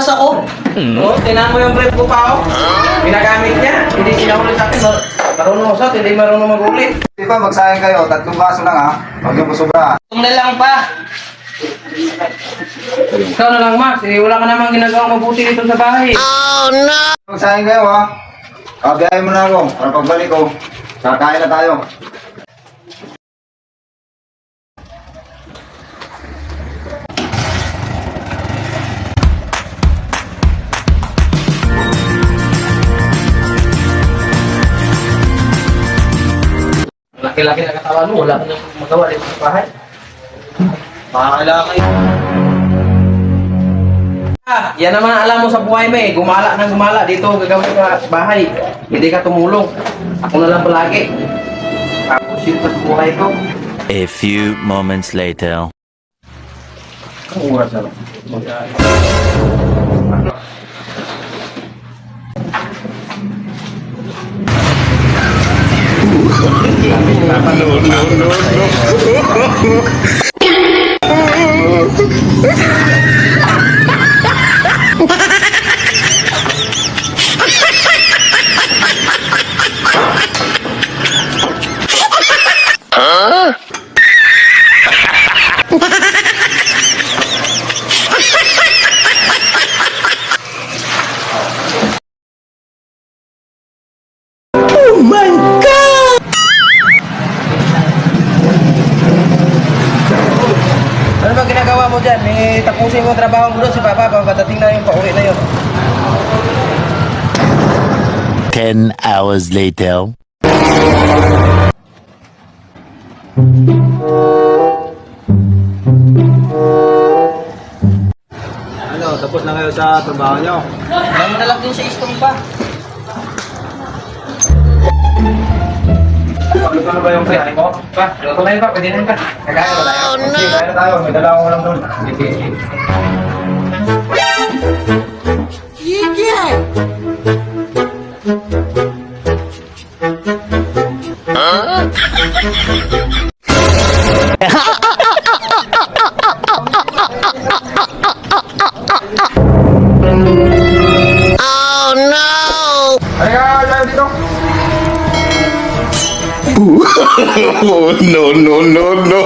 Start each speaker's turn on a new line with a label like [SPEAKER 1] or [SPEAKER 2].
[SPEAKER 1] oras ako.
[SPEAKER 2] Oo, tinan mo yung brief ko pa, oh. Ginagamit niya. Hindi sinahuli sa akin. Marunong usat, hindi marunong mag-ulit.
[SPEAKER 3] Di ba, magsayang kayo. 3 baso lang ha. Huwag yung masubra.
[SPEAKER 2] Tung na lang pa. Ikaw na lang, Max. Eh, wala ka namang ginagawang mabuti dito sa bahay.
[SPEAKER 3] Magsayang kayo ha. Kabiyahin mo na ako. Para pagbalik ko, kakain na tayo.
[SPEAKER 2] Laki-laki na katawan mo. Wala ka nang magawa dito sa bahay. Makakailangan kayo. Yan naman ang alam mo sa buhay mo eh. Gumala ng gumala dito gagawin ka sa bahay. Hindi ka tumulong. Ako na lang palagi. Tapusin sa buhay ko.
[SPEAKER 4] A few moments later.
[SPEAKER 2] Ang oras na. Ano ba ginagawa mo dyan? Eh, tapusin mo ang trabaho mo doon si Papa. Pagdating na yung pauwi na yun.
[SPEAKER 4] 10 hours later.
[SPEAKER 3] Ano, tapos na kayo sa trabaho nyo?
[SPEAKER 2] Alam mo na lang din sa istong pa.
[SPEAKER 3] Luto na ba yung kaya mo?
[SPEAKER 2] Pa, luto na yun pa. Pwede na yun pa. Kagaya na tayo.
[SPEAKER 3] Sige, kaya na tayo. May dala akong ulam doon. Halika, tayo dito.
[SPEAKER 4] Oh, no, no, no, no.